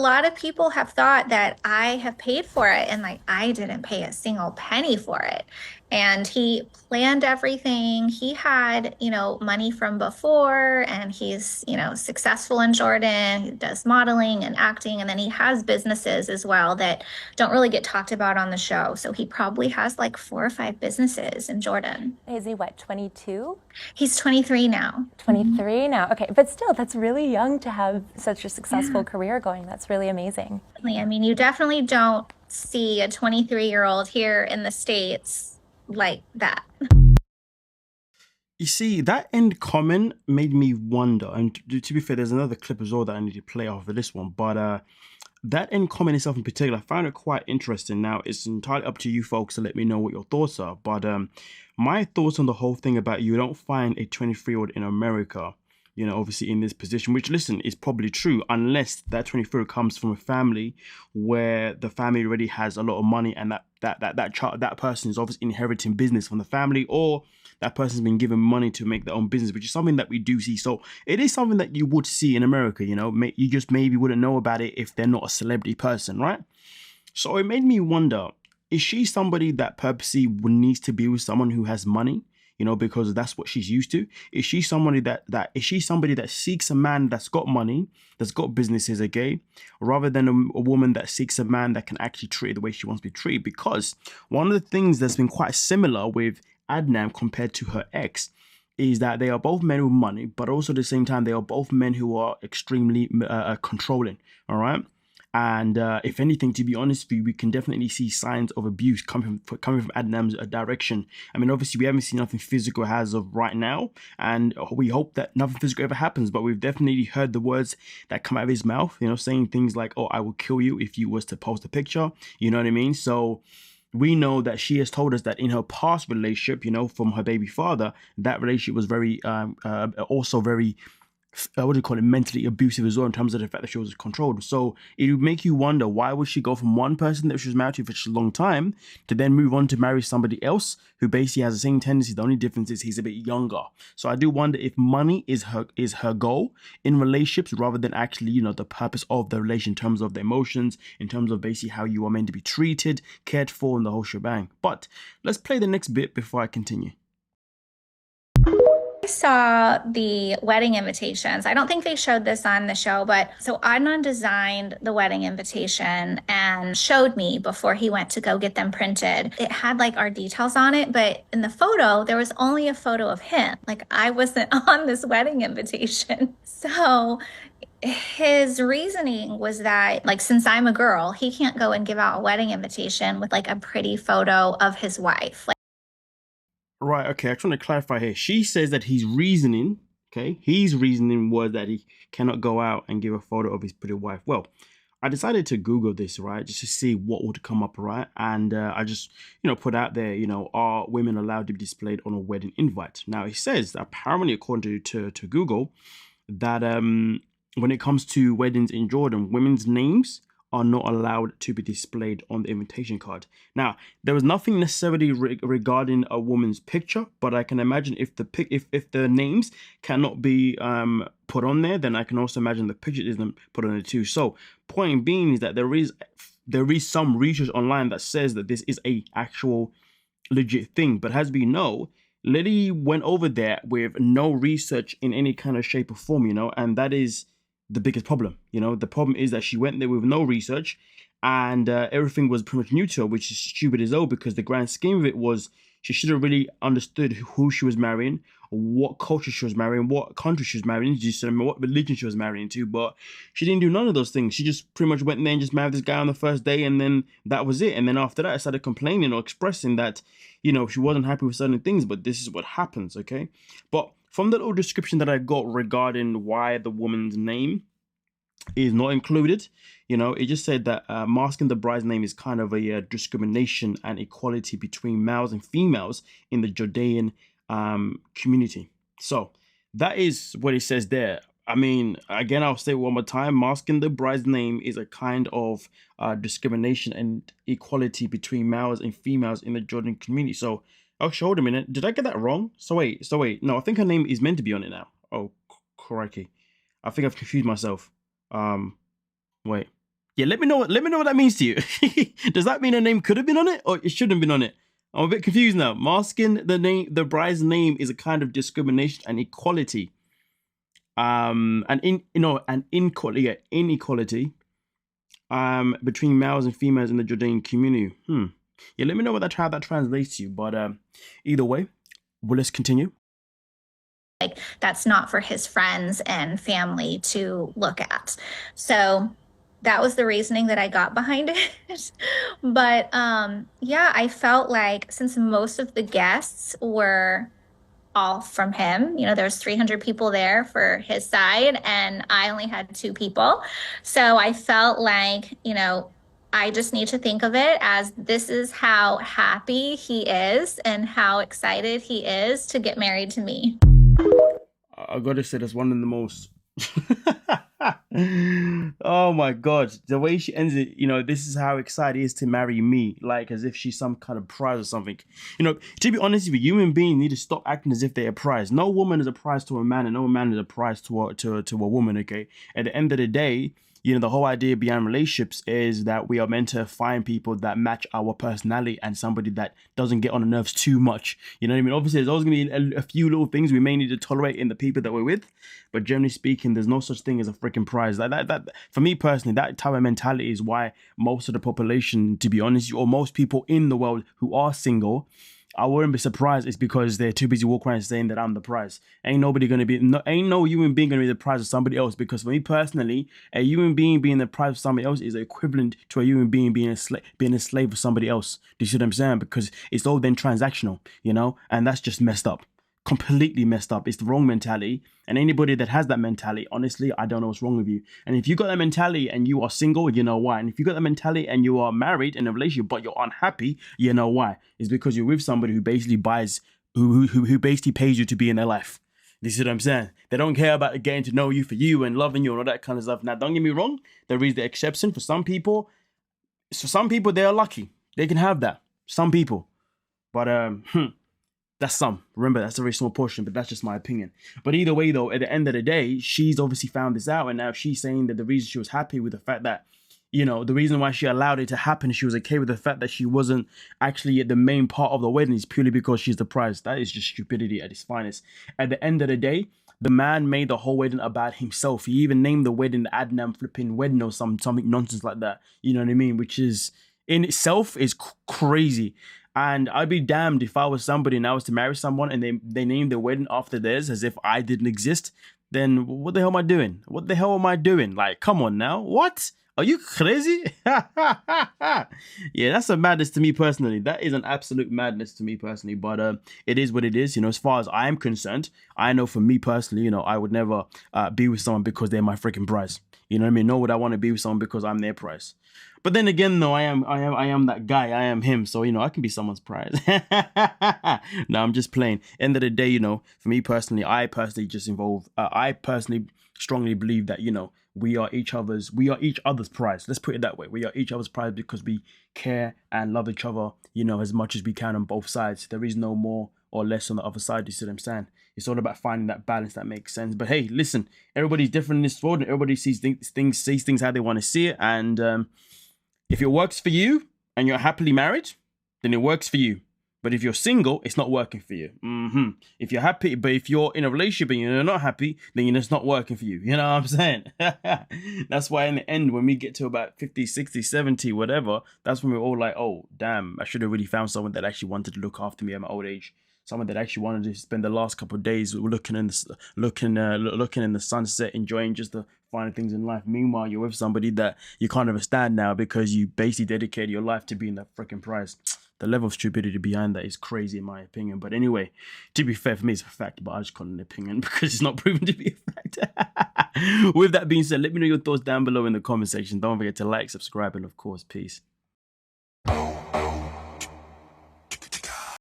A lot of people have thought that I have paid for it, and like I didn't pay a single penny for it. And he planned everything. He had, money from before, and he's, successful in Jordan. He does modeling and acting, and then he has businesses as well that don't really get talked about on the show. So he probably has like 4 or 5 businesses in Jordan. Is he what, 22? He's 23 now. 23 now. Okay, but still, that's really young to have such a Yeah. successful career going. That's really amazing. I mean, you definitely don't see a 23-year-old here in the States like that. You see, that end comment made me wonder, and to be fair, there's another clip as well that I need to play off of this one, but that end comment itself in particular, I found it quite interesting. Now, it's entirely up to you folks to let me know what your thoughts are, but my thoughts on the whole thing about you don't find a 23-year-old in America, obviously in this position, which, listen, is probably true, unless that 23-year-old comes from a family where the family already has a lot of money, and that person is obviously inheriting business from the family, or that person's been given money to make their own business, which is something that we do see. So it is something that you would see in America, you just maybe wouldn't know about it if they're not a celebrity person, right? So it made me wonder, is she somebody that purposely needs to be with someone who has money? Because that's what she's used to. Is she somebody that seeks a man that's got money, that's got businesses, okay, rather than a woman that seeks a man that can actually treat her the way she wants to be treated? Because one of the things that's been quite similar with Adnan compared to her ex is that they are both men with money, but also at the same time they are both men who are extremely controlling. All right. And if anything, to be honest with you, we can definitely see signs of abuse coming from Adnan's direction. I mean, obviously, we haven't seen nothing physical as of right now, and we hope that nothing physical ever happens. But we've definitely heard the words that come out of his mouth, saying things like, "Oh, I will kill you if you was to post a picture." You know what I mean? So we know that she has told us that in her past relationship, from her baby father, that relationship was very, also very what do you call it, mentally abusive as well, in terms of the fact that she was controlled. So it would make you wonder, why would she go from one person that she was married to for such a long time to then move on to marry somebody else who basically has the same tendencies? The only difference is he's a bit younger. So I do wonder if money is her goal in relationships, rather than actually, the purpose of the relation, in terms of the emotions, in terms of basically how you are meant to be treated, cared for, and the whole shebang. But let's play the next bit before I continue. I saw the wedding invitations. I don't think they showed this on the show, but so Adnan designed the wedding invitation and showed me before he went to go get them printed. It had like our details on it, but in the photo, there was only a photo of him. Like I wasn't on this wedding invitation. So his reasoning was that, like, since I'm a girl, he can't go and give out a wedding invitation with like a pretty photo of his wife. Right, okay, I just want to clarify here. She says that his reasoning was that he cannot go out and give a photo of his pretty wife. Well, I decided to Google this, right, just to see what would come up, right? And I just, put out there, are women allowed to be displayed on a wedding invite? Now, it says that apparently, according to Google, that when it comes to weddings in Jordan, women's names are not allowed to be displayed on the invitation card. Now, there was nothing necessarily regarding a woman's picture, but I can imagine if the names cannot be put on there, then I can also imagine the picture isn't put on it too. So, point being is that there is some research online that says that this is a actual legit thing. But as we know, Lily went over there with no research in any kind of shape or form, and that is the biggest problem. The problem is that she went there with no research, and everything was pretty much new to her, which is stupid as well, because the grand scheme of it was she should have really understood who she was marrying, what culture she was marrying, what country she was marrying, what religion she was marrying to. But she didn't do none of those things. She just pretty much went there and just married this guy on the first day, and then that was it. And then after that, I started complaining or expressing that, she wasn't happy with certain things, but this is what happens, okay? But from the little description that I got regarding why the woman's name is not included, it just said that masking the bride's name is kind of a discrimination and equality between males and females in the Judean community. So that is what it says there. I mean, again, I'll say it one more time, masking the bride's name is a kind of discrimination and equality between males and females in the Jordan community. So, actually, hold a minute. Did I get that wrong? So wait. No, I think her name is meant to be on it now. Oh, crikey. I think I've confused myself. Wait. Yeah, let me know what that means to you. Does that mean her name could have been on it or it shouldn't have been on it? I'm a bit confused now. Masking the bride's name is a kind of discrimination and equality. Inequality between males and females in the Jordanian community. Yeah, let me know how that translates to you. But either way, well, let's continue. Like, that's not for his friends and family to look at. So that was the reasoning that I got behind it. But yeah, I felt like since most of the guests were all from him, there's 300 people there for his side, and I only had 2 people. So I felt like, I just need to think of it as this is how happy he is and how excited he is to get married to me. I gotta say, that's one of the most. Oh my god, the way she ends it, this is how excited he is to marry me, like as if she's some kind of prize or something. To be honest with you, human beings need to stop acting as if they're a prize. No woman is a prize to a man, and no man is a prize to a woman. Okay, at the end of the day, the whole idea behind relationships is that we are meant to find people that match our personality and somebody that doesn't get on the nerves too much. You know what I mean? Obviously, there's always going to be a few little things we may need to tolerate in the people that we're with, but generally speaking, there's no such thing as a freaking prize. That for me personally, that type of mentality is why most of the population, to be honest, or most people in the world who are single, I wouldn't be surprised. It's because they're too busy walking around saying that I'm the prize. Ain't no human being gonna be the prize of somebody else. Because for me personally, a human being being the prize of somebody else is equivalent to a human being being a slave of somebody else. Do you see what I'm saying? Because it's all then transactional, and that's just messed up. Completely messed up. It's the wrong mentality. And anybody that has that mentality, honestly, I don't know what's wrong with you. And if you got that mentality and you are single, you know why. And if you got that mentality and you are married in a relationship but you're unhappy, you know why. It's because you're with somebody who basically who basically pays you to be in their life. You see what I'm saying? They don't care about getting to know you for you and loving you and all that kind of stuff. Now, don't get me wrong. There is the exception for some people. So some people, they are lucky. They can have that. Some people. But that's some. Remember, that's a very small portion, but that's just my opinion. But either way, though, at the end of the day, she's obviously found this out, and now she's saying that the reason she was happy with the fact that, the reason why she allowed it to happen, she was okay with the fact that she wasn't actually the main part of the wedding is purely because she's the prize. That is just stupidity at its finest. At the end of the day, the man made the whole wedding about himself. He even named the wedding the Adnan flipping wedding or something nonsense like that. You know what I mean? Which is, in itself, is crazy. And I'd be damned if I was somebody and I was to marry someone and they named their wedding after theirs as if I didn't exist. Then what the hell am I doing? What the hell am I doing? Like, come on now. What? Are you crazy? Yeah, that's a madness to me personally. That is an absolute madness to me personally. But it is what it is. As far as I am concerned, I know for me personally, I would never be with someone because they're my freaking prize. You know what I mean? Nor would I want to be with someone because I'm their prize. But then again, though, I am that guy. I am him. So, I can be someone's prize. No, I'm just playing. End of the day, for me personally, I personally strongly believe that, we are each other's prize. Let's put it that way. We are each other's prize because we care and love each other, as much as we can on both sides. There is no more or less on the other side. You see what I'm saying? It's all about finding that balance that makes sense. But hey, listen, everybody's different in this world, and everybody sees things how they want to see it. And if it works for you and you're happily married, then it works for you. But if you're single, it's not working for you. If you're happy, but if you're in a relationship and you're not happy, then it's not working for you. You know what I'm saying? That's why in the end, when we get to about 50, 60, 70, whatever, that's when we're all like, oh, damn, I should have really found someone that actually wanted to look after me at my old age. Someone that actually wanted to spend the last couple of days looking in the sunset, enjoying just the finer things in life. Meanwhile, you're with somebody that you can't understand now because you basically dedicated your life to being that freaking prize. The level of stupidity behind that is crazy in my opinion. But anyway, to be fair, for me it's a fact, but I just call it an opinion because it's not proven to be a fact. With that being said, let me know your thoughts down below in the comment section. Don't forget to like, subscribe, and of course, peace.